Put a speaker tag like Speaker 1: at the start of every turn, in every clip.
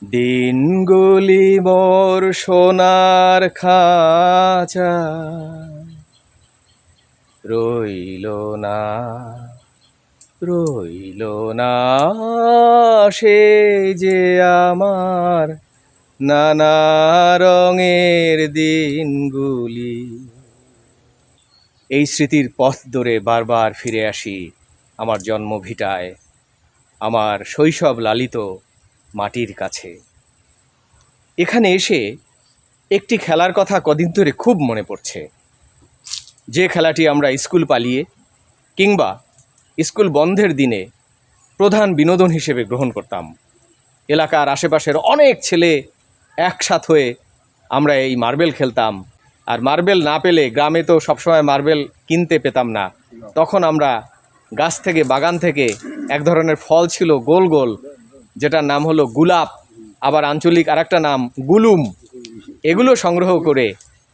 Speaker 1: দিনগুলি মোর সোনার খাঁচা রইল না রইল না সে যে আমার নানা রঙের দিনগুলি। এই স্মৃতির পথ ধরে বারবার ফিরে আসি আমার জন্মভিটায়, আমার শৈশব লালিত মাটির কাছে। এখানে এসে একটি খেলার কথা কদিন ধরে খুব মনে পড়ছে, যে খেলাটি আমরা স্কুল পালিয়ে কিংবা স্কুল বন্ধের দিনে প্রধান বিনোদন হিসেবে গ্রহণ করতাম। এলাকার আশেপাশের অনেক ছেলে একসাথ হয়ে আমরা এই মার্বেল খেলতাম। আর মার্বেল না পেলে, গ্রামে তো সবসময় মার্বেল কিনতে পেতাম না, তখন আমরা গাছ থেকে, বাগান থেকে এক ধরনের ফল ছিল গোল গোল, যেটার নাম হলো গুলাপ, আবার আঞ্চলিক আরেকটা নাম গুলুম। এগুলো সংগ্রহ করে,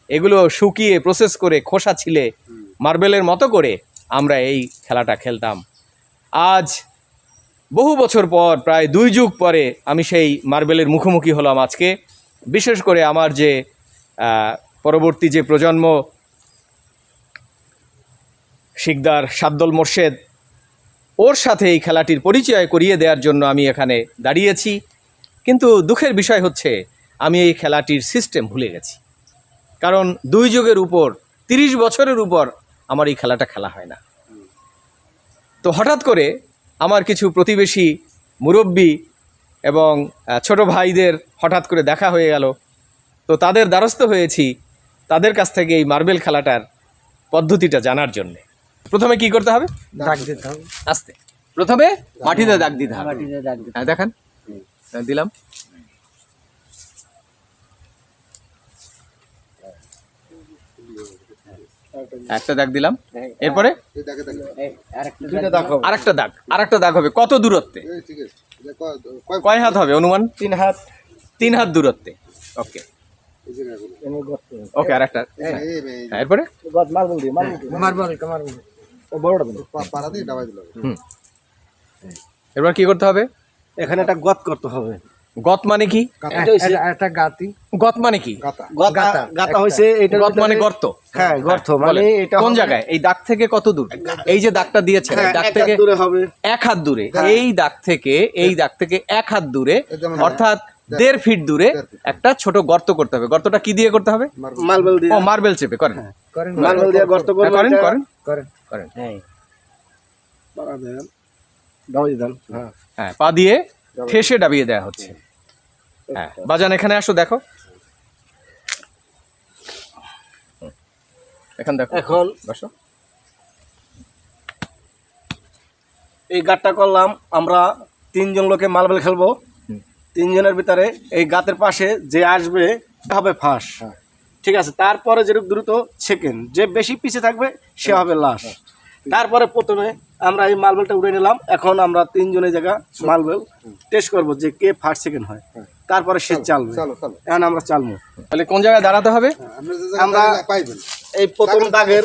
Speaker 1: এগুলো শুকিয়ে প্রসেস করে খোসা ছিলে মার্বেলের মতো করে আমরা এই খেলাটা খেলতাম। আজ বহু বছর পর, প্রায় 2 যুগ পরে আমি সেই মার্বেলের মুখোমুখি হলাম আজকে। বিশেষ করে আমার যে পরবর্তী যে প্রজন্ম, শিকদার সাদ্দল মোর্শেদ, ওর সাথে এই খেলাটির পরিচয় করিয়ে দেওয়ার জন্য আমি এখানে দাঁড়িয়েছি। কিন্তু দুঃখের বিষয় হচ্ছে আমি এই খেলাটির সিস্টেম ভুলে গেছি, কারণ 2 যুগের উপর, 30 বছরের উপর আমার এই খেলাটা খেলা হয় না। তো হঠাৎ করে আমার কিছু প্রতিবেশী, মুরব্বী এবং ছোট ভাইদের হঠাৎ করে দেখা হয়ে গেল। তো তাদের দ্বারস্থ হয়েছি তাদের কাছ থেকে এই মার্বেল খেলাটার পদ্ধতিটা জানার জন্যে। প্রথমে কি করতে হবে?
Speaker 2: দাগ দিতে হবে।
Speaker 1: আস্তে, প্রথমে মাটিতে দাগ দিতে হবে। হ্যাঁ, দেখান, দিলাম। একটা দাগ দিলাম, এরপরে আরেকটা দাগ হবে। কত দূরত্বে? কয় হাত হবে অনুমান?
Speaker 2: 3 হাত।
Speaker 1: 3 হাত দূরত্বে। ওকে ওকে, আরেকটা। এরপরে এবার কি করতে হবে?
Speaker 2: এখানে একটা গত করতে হবে।
Speaker 1: গত মানে কি? গত মানে কি?
Speaker 2: গাতা হইছে এটা।
Speaker 1: গত মানে গর্ত।
Speaker 2: হ্যাঁ, গর্ত মানে এটা
Speaker 1: কোন জায়গায়? এই দাগ থেকে কত দূর? এই যে দাগটা দিয়েছেন, এই দাগ থেকে 1 হাত দূরে। এই দাগ থেকে 1 হাত দূরে, অর্থাৎ 1.5 ফিট দূরে একটা ছোট গর্ত করতে হবে। গর্তটা কি দিয়ে করতে হবে?
Speaker 2: মার্বেল দিয়ে।
Speaker 1: ও, মার্বেল চেপে করেন।
Speaker 2: মার্বেল দিয়ে গর্ত করবেন।
Speaker 1: করেন করেন
Speaker 2: করেন
Speaker 1: করেন।
Speaker 2: হ্যাঁ,
Speaker 1: পা দিয়ে ঠেসে ডাবিয়ে দেওয়া হচ্ছে। হ্যাঁ, বাজান এখানে আসো, দেখো এখন, দেখো
Speaker 2: এখন
Speaker 1: বসো।
Speaker 2: এই গাতটা করলাম আমরা 3 জন লোকে মার্বেল খেলবো। 3 জনের ভিতরে এই গাতের পাশে যে আসবে হবে ফাঁস, ঠিক আছে? তারপরে যেরকম দ্রুত সেকেন্ড, যে বেশি পিছিয়ে থাকবে সে হবে লাস্ট। তারপরে প্রথমে আমরা এই মার্বেলটা উড়ে নিলাম। এখন আমরা 3 জনের জায়গা মার্বেল টেস্ট করব যে কে ফার্স্ট সেকেন্ড হয়। তারপরে সে চালবে। এখন আমরা চালবো।
Speaker 1: তাহলে কোন জায়গায় দাঁড়াতে হবে?
Speaker 2: আমরা এই প্রথম দাগের,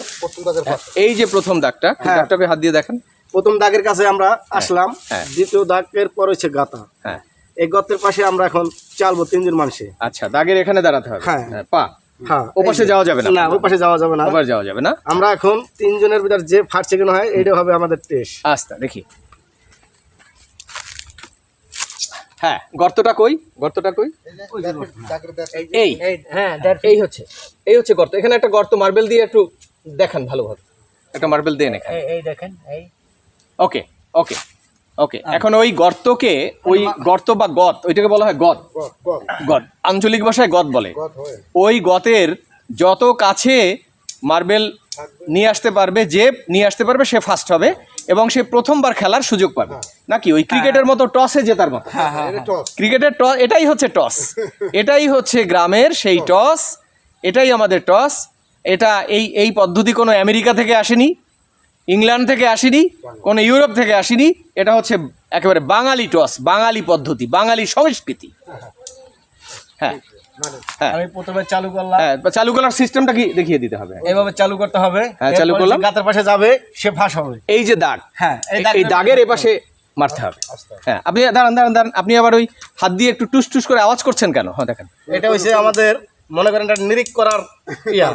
Speaker 1: এই যে প্রথম দাগটা, দাগটাকে হাত দিয়ে দেখেন।
Speaker 2: প্রথম দাগের কাছে আমরা আসলাম। দ্বিতীয় দাগের পর হচ্ছে গাতা।
Speaker 1: হ্যাঁ,
Speaker 2: এই গর্তের পাশে আমরা এখন চালবো 3 জন মানুষে।
Speaker 1: আচ্ছা, দাগের এখানে দাঁড়াতে হবে।
Speaker 2: হ্যাঁ,
Speaker 1: পা।
Speaker 2: হ্যাঁ,
Speaker 1: ও পাশে যাওয়া যাবে না।
Speaker 2: না, ওই পাশে যাওয়া যাবে না।
Speaker 1: ওপারে যাওয়া যাবে না।
Speaker 2: আমরা এখন 3 জনের ভিতর যে ফার্স্ট সেকেন্ড হয় এইটা হবে আমাদের টেস্ট।
Speaker 1: আচ্ছা, দেখি। হ্যাঁ, গর্তটা কই? গর্তটা কই? এই,
Speaker 2: হ্যাঁ,
Speaker 1: এই হচ্ছে গর্ত। এখানে একটা গর্ত, মার্বেল দিয়ে একটু দেখান ভালোভাবে। একটা মার্বেল দেন এখানে।
Speaker 2: এই দেখেন, এই
Speaker 1: ওকে ওকে ওকে। এখন ওই গর্তকে, ওই গর্ত বা গত, ওইটাকে বলা হয় গত। গত আঞ্চলিক ভাষায় গত বলে। ওই গতের যত কাছে মার্বেল নিয়ে আসতে পারবে, যে নিয়ে আসতে পারবে সে ফার্স্ট হবে এবং সে প্রথমবার খেলার সুযোগ পাবে। নাকি ওই ক্রিকেটের মতো টসে জেতার মতো? ক্রিকেটের টস, এটাই হচ্ছে টস। এটাই হচ্ছে গ্রামের সেই টস, এটাই আমাদের টস। এটা এই পদ্ধতি কোনো আমেরিকা থেকে আসেনি, ইংল্যান্ড থেকে আসেনি, কোনো ইউরোপ থেকে আসেনি। এটা হচ্ছে একেবারে বাঙালি টস, বাঙালি পদ্ধতি, বাঙালি সংস্কৃতি। হ্যাঁ হ্যাঁ,
Speaker 2: আমি প্রথমে চালু করলাম।
Speaker 1: হ্যাঁ, চালু করার সিস্টেমটা কি দেখিয়ে দিতে হবে।
Speaker 2: এইভাবে চালু করতে হবে।
Speaker 1: হ্যাঁ, চালু করলাম।
Speaker 2: গাতের পাশে যাবে সে ফাঁস হবে।
Speaker 1: এই যে দাগ,
Speaker 2: হ্যাঁ,
Speaker 1: এই দাগের এপাশে মারতে হবে। হ্যাঁ, আপনি দাঁড়ান দাঁড়ান দাঁড়ান, আপনি আবার ওই হাত দিয়ে একটু টুস টুস করে আওয়াজ করছেন কেন? হ্যাঁ দেখেন,
Speaker 2: এটা হচ্ছে আমাদের মনে করেন এটা নিরিখ করার ইয়া,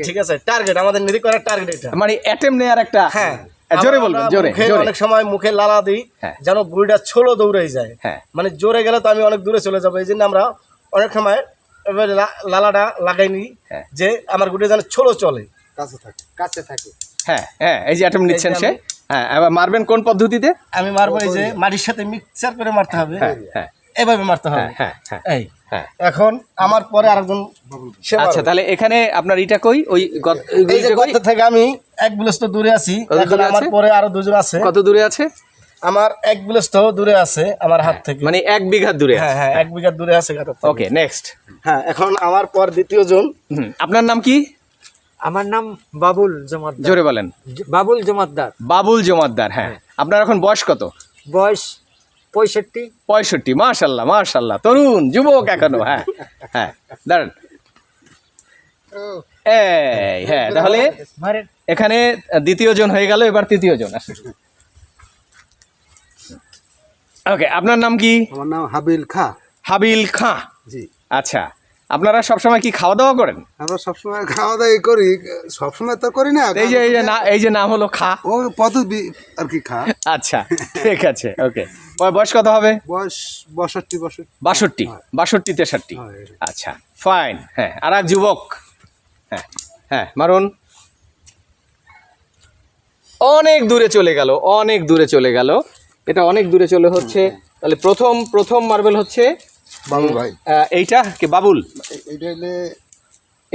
Speaker 2: ঠিক আছে, টার্গেট, আমাদের নিরিখ করার টার্গেট এটা।
Speaker 1: মানে অ্যাটেম্প নেয়ার একটা।
Speaker 2: হ্যাঁ,
Speaker 1: জোরে বলবেন, জোরে জোরে।
Speaker 2: অনেক সময় মুখে লালা দিই
Speaker 1: হ্যাঁ।
Speaker 2: যেন গুড়িটা ছোলো দৌড়ে যায়।
Speaker 1: হ্যাঁ,
Speaker 2: মানে জোরে গেলে তো আমি অনেক দূরে চলে যাবো, এই জন্য আমরা অনেক সময় এবারে লালাটা লাগাইনি
Speaker 1: হ্যাঁ।
Speaker 2: যে আমার গুড়ি যেন ছোলো চলে,
Speaker 3: কাছে থাকে।
Speaker 1: হ্যাঁ হ্যাঁ, এই যে অ্যাটেম্প নিচ্ছেন সে। হ্যাঁ, এবার মারবেন কোন পদ্ধতিতে?
Speaker 2: আমি মারবো এই যে মাটির সাথে মিক্সার করে মারতে হবে,
Speaker 1: হ্যাঁ হ্যাঁ
Speaker 2: এভাবে মারতে হবে।
Speaker 1: হ্যাঁ হ্যাঁ
Speaker 2: এই
Speaker 1: হ্যাঁ।
Speaker 2: এখন আমার পরে আরেকজন সে
Speaker 1: আচ্ছা,
Speaker 2: মারবে।
Speaker 1: তাহলে এখানে আপনার ইটা কই? ওই
Speaker 2: এই যে গর্ত থেকে আমি এক বিলস্ত দূরে আছি,
Speaker 1: কত
Speaker 2: এখন
Speaker 1: দূরে
Speaker 2: আমার
Speaker 1: আছে?
Speaker 2: পরে আরো দুজন আছে।
Speaker 1: কত দূরে আছে?
Speaker 2: আমার এক বিলস্ত দূরে আছে আমার হাত থেকে,
Speaker 1: মানে 1 বিঘা দূরে।
Speaker 2: হ্যাঁ হ্যাঁ, 1 বিঘা দূরে আছে গাঁথা থেকে।
Speaker 1: ওকে, নেক্সট।
Speaker 2: হ্যাঁ, এখন আমার পর দ্বিতীয় জন।
Speaker 1: আপনার নাম কি?
Speaker 3: আমার নাম বাবুল জমাদ্দার।
Speaker 1: জোরে বলেন।
Speaker 3: বাবুল জমাদ্দার।
Speaker 1: বাবুল জমাদ্দার। হ্যাঁ, আপনার এখন বয়স কত?
Speaker 3: বয়স 65।
Speaker 1: 65। মাশাল্লাহ মাশাল্লাহ, তরুণ যুবক এখনো। হ্যাঁ হ্যাঁ, দাঁড়ান। এই হ্যাঁ, তাহলে
Speaker 3: মারেন।
Speaker 1: এখানে দ্বিতীয় জন হয়ে গেল, এবার তৃতীয় জন আসুন। ওকে, আপনার নাম কি?
Speaker 4: আমার নাম হাবিল খা।
Speaker 1: হাবিল খাঁ।
Speaker 4: জি,
Speaker 1: আচ্ছা, আপনারা সবসময় কি খাওয়া দাওয়া করেন?
Speaker 4: আমরা সবসময় খাওয়া দাওয়া করি, সবসময় তো করি না।
Speaker 1: এই যে নাম হলো খা,
Speaker 4: ও পদ্ধতি আর কি খা।
Speaker 1: আচ্ছা ঠিক আছে, ওকে। বয়স কত হবে?
Speaker 4: বয়স 62 বছর।
Speaker 1: 62, 62, 63। আচ্ছা, ফাইন। হ্যাঁ, আর এক যুবক। হ্যাঁ হ্যাঁ, মারুন। অনেক দূরে চলে গেল, অনেক দূরে চলে গেল, এটা অনেক দূরে চলে হচ্ছে। তাহলে প্রথম মার্বেল হচ্ছে
Speaker 4: বাবুল ভাই।
Speaker 1: এইটা কে? বাবুল।
Speaker 4: এটা হলে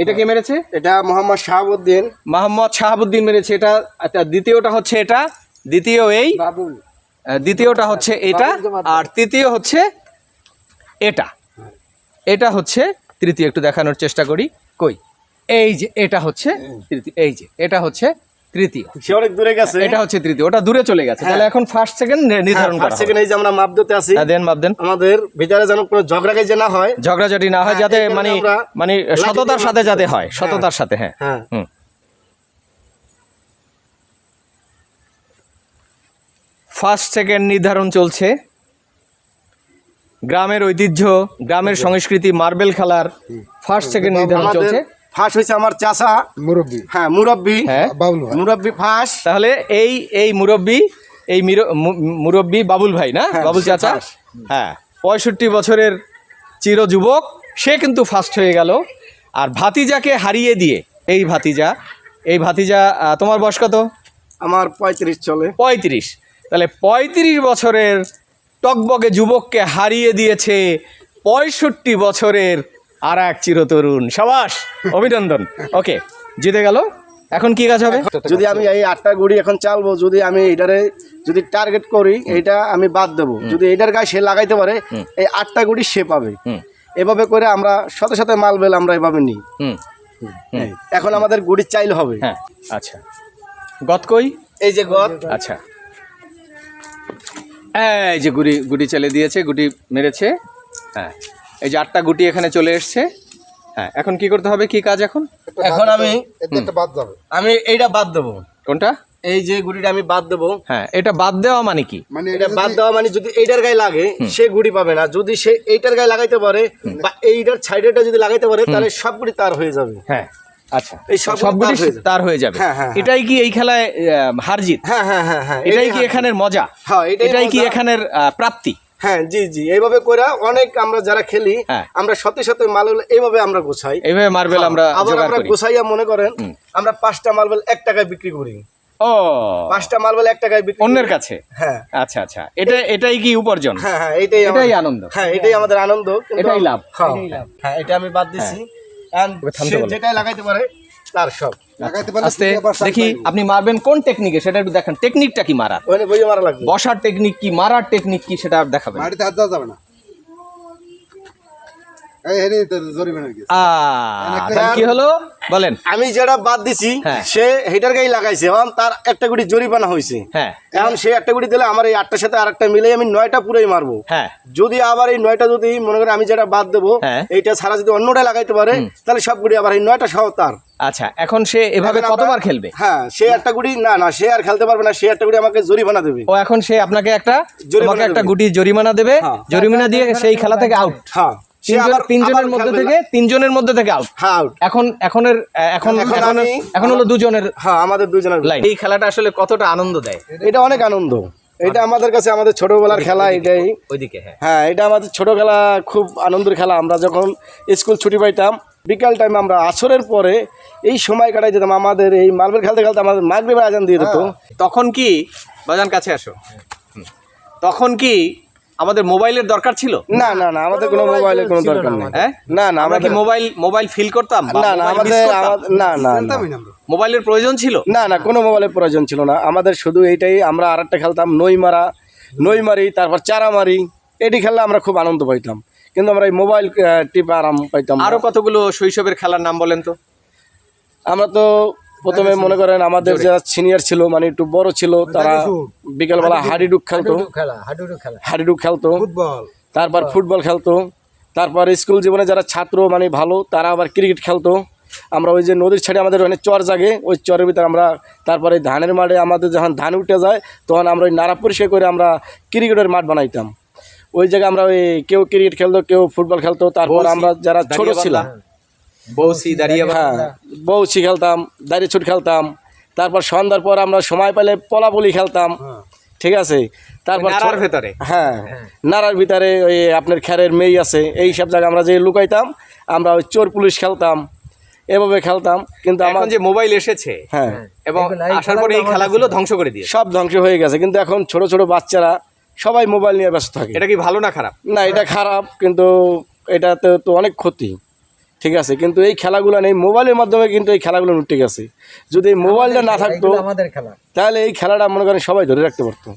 Speaker 1: এটা কে মেরেছে?
Speaker 2: এটা মোহাম্মদ শাহাবুদ্দিন।
Speaker 1: মোহাম্মদ শাহাবুদ্দিন মেরেছে এটা। আচ্ছা, দ্বিতীয়টা হচ্ছে এটা, দ্বিতীয় এই,
Speaker 3: বাবুল।
Speaker 1: দ্বিতীয়টা হচ্ছে এটা, আর তৃতীয় হচ্ছে এটা। এটা হচ্ছে তৃতীয়। একটু দেখানোর চেষ্টা করি, কই? এই যে এটা হচ্ছে তৃতীয়, এই যে এটা হচ্ছে তৃতীয়,
Speaker 2: সে অনেক দূরে গেছে,
Speaker 1: এটা হচ্ছে তৃতীয়, ওটা দূরে চলে গেছে। তাহলে এখন ফার্স্ট সেকেন্ড নির্ধারণ করা হবে।
Speaker 2: সেকেন্ড এই যে আমরা মাপ দিতে আছি,
Speaker 1: দেন, মাপ দেন।
Speaker 2: আমাদের ভিতরে যেন কোনো ঝগড়াগাই যে না হয়,
Speaker 1: ঝগড়াঝাটি না হয়,
Speaker 2: হ্যাঁ,
Speaker 1: যাতে
Speaker 2: এই জন্য
Speaker 1: মানে
Speaker 2: আমরা
Speaker 1: মানে সততার সাথে যাতে হয়, সততার সাথে। হ্যাঁ
Speaker 2: হ্যাঁ।
Speaker 1: হুম। ফার্স্ট সেকেন্ড নির্ধারণ চলছে। গ্রামের ঐতিহ্য, গ্রামের সংস্কৃতি, মার্বেল খেলার ফার্স্ট সেকেন্ড নির্ধারণ
Speaker 2: আমাদের
Speaker 1: চলছে।
Speaker 2: ফাঁস হয়েছে আমার চাচা,
Speaker 4: মুরব্বী।
Speaker 2: হ্যাঁ মুরব্বী,
Speaker 1: হ্যাঁ,
Speaker 4: বাবুল ভাই।
Speaker 2: মুরব্বী ফাঁস।
Speaker 1: তাহলে এই মুরব্বী, এই মুরব্বী বাবুল ভাই না,
Speaker 2: হ্যাঁ,
Speaker 1: বাবুল
Speaker 2: সে
Speaker 1: চাচা।
Speaker 2: ফার্স্ট।
Speaker 1: হ্যাঁ, 65 বছরের চির যুবক, সে কিন্তু ফার্স্ট হয়ে গেল। আর ভাতিজাকে হারিয়ে দিয়ে, এই ভাতিজা তোমার বয়স কত?
Speaker 2: আমার 35 চলে।
Speaker 1: 35। তাহলে 35 বছরের টকবগে যুবককে হারিয়ে দিয়েছে 65 বছরের আর এক চিরতরুণ। সাবাস, অভিনন্দন। ওকে, জিতে গেল। এখন কি কাজ হবে?
Speaker 2: যদি আমি এই 8টা গুড়ি এখন চালবো, যদি আমি এটারে যদি টার্গেট করি, এইটা আমি বাদ দেবো। যদি এটার গায়ে সে লাগাইতে পারে, এই 8টা গুড়ি সে পাবে। এভাবে করে আমরা সাথে সাথে মালবেল আমরা এভাবে নিই। এখন আমাদের গুড়ি চাইল হবে।
Speaker 1: হ্যাঁ, আচ্ছা, গত কই?
Speaker 2: এই যে গদ।
Speaker 1: আচ্ছা, এই যে গুটি চালিয়ে দিয়েছে, গুটি মেরেছে। হ্যাঁ, এই যে 8টা গুটি এখানে চলে এসছে। হ্যাঁ, এখন কি করতে হবে, কি কাজ এখন?
Speaker 2: এখন আমি
Speaker 4: এটা বাদ যাবে।
Speaker 2: এইটা বাদ দেবো।
Speaker 1: কোনটা?
Speaker 2: এই যে গুড়িটা আমি বাদ দেবো।
Speaker 1: হ্যাঁ, এটা বাদ দেওয়া মানে কি?
Speaker 4: মানে
Speaker 2: এটা বাদ দেওয়া মানে যদি এইটার গায়ে লাগে সে গুড়ি পাবে না, যদি সে এইটার গায়ে লাগাইতে পারে বা এইটার সাইডেটা যদি লাগাইতে পারে, তাহলে সব গুড়ি তার হয়ে যাবে।
Speaker 1: হ্যাঁ, আচ্ছা,
Speaker 2: এই সবগুলি
Speaker 1: তার হয়ে যাবে।
Speaker 2: হ্যাঁ, হ্যাঁ,
Speaker 1: এটাই কি এই খেলায় হার জিত?
Speaker 2: হ্যাঁ হ্যাঁ হ্যাঁ হ্যাঁ,
Speaker 1: এটাই কি এখানের মজা?
Speaker 2: হ্যাঁ,
Speaker 1: এটাই কি
Speaker 2: মজা।
Speaker 1: এখানের প্রাপ্তি?
Speaker 2: হ্যাঁ, জি জি, এইভাবে করে অনেক আমরা যারা খেলি,
Speaker 1: হ্যাঁ।
Speaker 2: আমরা সাথে সাথে মালবেল এইভাবে আমরা গোছাই।
Speaker 1: এইভাবে মার্বেল আমরা
Speaker 2: আবার
Speaker 1: জোগাড়
Speaker 2: আমরা
Speaker 1: করি।
Speaker 2: গোছাইয়া মনে করেন আমরা 5টা মালবেল 1 টাকায় বিক্রি করি।
Speaker 1: ও,
Speaker 2: 5টা মালবেল 1 টাকায় বিক্রি
Speaker 1: অন্যের
Speaker 2: করি।
Speaker 1: কাছে?
Speaker 2: হ্যাঁ
Speaker 1: আচ্ছা আচ্ছা, এটাই কি উপার্জন?
Speaker 2: হ্যাঁ হ্যাঁ, এটাই
Speaker 1: আনন্দ।
Speaker 2: হ্যাঁ, এটাই আমাদের আনন্দ, কিন্তু
Speaker 1: এটাই লাভ।
Speaker 2: হ্যাঁ হ্যাঁ, এটা আমি বাদ দিছি। And
Speaker 1: থামতে
Speaker 2: সে
Speaker 1: বলো।
Speaker 2: যেটাই লাগাইতে পারে তার সব
Speaker 4: লাগাইতে পারলে
Speaker 1: আস্তে
Speaker 4: আবার সার
Speaker 1: দেখি
Speaker 4: পাইবো।
Speaker 1: আপনি মারবেন কোন টেকনিকে, সেটা একটু দেখান। টেকনিকটা কি মারার?
Speaker 2: ওখানে বইয়ে মারা লাগবে।
Speaker 1: বসার টেকনিক কি, মারার টেকনিক কি, সেটা দেখাবেন।
Speaker 4: মাটিতে হাত দেওয়া যাবে না। এই হেরি তোর জরিমানা কি?
Speaker 1: তাহলে কি হলো বলেন?
Speaker 2: আমি যেটা বাদ দিছি
Speaker 1: হ্যাঁ।
Speaker 2: সে হেটার গায়ে লাগাইছে, এখন তার একটা গুড়ি জরিমানা হয়েছে।
Speaker 1: হ্যাঁ
Speaker 2: এখন সে একটা গুড়ি দিলে আমার এই 8টার সাথে আরেকটা মিলে আমি 9টা পুরোই মারবো।
Speaker 1: হ্যাঁ,
Speaker 2: যদি আবার এই 9টা যদি মনে করেন আমি যেটা বাদ দেবো,
Speaker 1: হ্যাঁ।
Speaker 2: এইটা ছাড়া যদি অন্যটা লাগাইতে পারে, তাহলে সব গুড়ি আবার এই 9টা সহ তার।
Speaker 1: আচ্ছা, এখন সে এভাবে
Speaker 2: এখন আমরা-
Speaker 1: কতবার খেলবে?
Speaker 2: হ্যাঁ, সে একটা গুটি না সে আর খেলতে পারবে না, সে একটা গুটি আমাকে জরিমানা দেবে।
Speaker 1: ও এখন সে আপনাকে
Speaker 2: জরিমানা
Speaker 1: তোমাকে একটা
Speaker 2: দেবে।
Speaker 1: গুটি জরিমানা দেবে,
Speaker 2: হ্যাঁ।
Speaker 1: জরিমানা দিয়ে সেই খেলা থেকে আউট।
Speaker 2: হ্যাঁ, সে আবার
Speaker 1: তিনজনের মধ্যে
Speaker 2: খেলবে
Speaker 1: থেকে
Speaker 2: না।
Speaker 1: তিনজনের মধ্যে থেকে আউট।
Speaker 2: হ্যাঁ, out।
Speaker 1: এখন এখন
Speaker 2: এখন আমি-
Speaker 1: এখন হলো দুজনের
Speaker 2: হ্যাঁ, আমাদের দুজনের
Speaker 1: লাইন। এই খেলাটা আসলে কতটা আনন্দ দেয়?
Speaker 2: এটা অনেক আনন্দ। এটা আমাদের কাছে আমাদের ছোটবেলার খেলা এটাই।
Speaker 1: ওইদিকে হ্যাঁ।
Speaker 2: হ্যাঁ, এটা আমাদের ছোট খেলা, খুব আনন্দের খেলা। আমরা যখন স্কুল ছুটি পাইতাম বিকাল টাইমে আমরা আসরের পরে এই সময় কাটাই যেতাম। আমাদের এই মার্বেল খেলতে খেলতে আমাদের মাগরিবের আজান দিয়ে দিত।
Speaker 1: তখন কি বাজান কাছে আসো, তখন কি আমাদের মোবাইলের দরকার ছিল?
Speaker 2: না আমাদের কোনো মোবাইলের কোনো দরকার নেই।
Speaker 1: হ্যাঁ,
Speaker 2: না
Speaker 1: আমরা কি
Speaker 2: আমাদের
Speaker 1: মোবাইল ফিল করতাম? বা
Speaker 2: না
Speaker 1: মোবাইল
Speaker 2: আমাদের
Speaker 1: miss করতাম?
Speaker 2: না
Speaker 4: জানতামই না আমরা।
Speaker 1: মোবাইলের প্রয়োজন ছিল?
Speaker 2: না কোনো মোবাইলের প্রয়োজন ছিল না আমাদের। শুধু এইটাই, আমরা আরেকটা খেলতাম নই মারি, তারপর চারা মারি। এটি খেললে আমরা খুব আনন্দ পাইতাম, কিন্তু আমরা এই মোবাইল টিপে আরাম পাইতাম না।
Speaker 1: আরো কতগুলো শৈশবের খেলার নাম বলেন তো।
Speaker 2: আমরা তো প্রথমে মনে করেন আমাদের যারা সিনিয়র ছিল, মানে একটু বড় ছিল, তারা বিকেলবেলা হাডুডুক খেলতো,
Speaker 3: হাডুডু খেলা,
Speaker 2: হাডুডুক খেলতো,
Speaker 4: ফুটবল,
Speaker 2: তারপর ফুটবল খেলতো। তারপর স্কুল জীবনে যারা ছাত্র মানে ভালো, তারা আবার ক্রিকেট খেলতো। আমরা ওই যে নদীর ছাড়ে আমাদের ওখানে চর জাগে, ওই চরের ভিতরে আমরা, তারপরে ধানের মাঠে আমাদের যখন ধান উঠে যায় তখন আমরা ওই নাড়া পরিষ্কার করে আমরা ক্রিকেটের মাঠ বানাইতাম। ওই জায়গায় আমরা ওই কেউ ক্রিকেট খেলতো, কেউ ফুটবল খেলতো। তারপর আমরা যারা ছোট ছিলাম,
Speaker 1: বৌসি দাঁড়িয়ে
Speaker 2: হ্যাঁ, বউচি খেলতাম, দাড়ি ছুট খেলতাম। তারপর সন্ধ্যার পর আমরা সময় পেলে পলাপলি খেলতাম, ঠিক আছে। তারপর
Speaker 1: নাড়ার ভেতরে
Speaker 2: হ্যাঁ, নাড়ার ভিতরে ওই আপনার খ্যারের মেই আছে, এই সব জায়গায় আমরা যে লুকাইতাম, আমরা ওই চোর পুলিশ খেলতাম, এভাবে খেলতাম। কিন্তু
Speaker 1: এখন
Speaker 2: আমার
Speaker 1: যে মোবাইল এসেছে
Speaker 2: হ্যাঁ,
Speaker 1: এবং আসার পরে এই খেলাগুলো ধ্বংস করে দিয়েছে,
Speaker 2: সব ধ্বংস হয়ে গেছে। কিন্তু এখন ছোট ছোট বাচ্চারা সবাই মোবাইল নিয়ে ব্যস্ত থাকে।
Speaker 1: এটা কি ভালো না খারাপ?
Speaker 2: না, এটা খারাপ, কিন্তু এটাতে তো অনেক ক্ষতি, ঠিক আছে। কিন্তু এই খেলাগুলো নেই, মোবাইলের মাধ্যমে কিন্তু এই খেলাগুলো উঠে গেছে। যদি এই মোবাইলটা না থাকতো
Speaker 3: আমাদের খেলা।
Speaker 2: তাহলে এই খেলাটা মনে করেন সবাই ধরে রাখতে পারতো।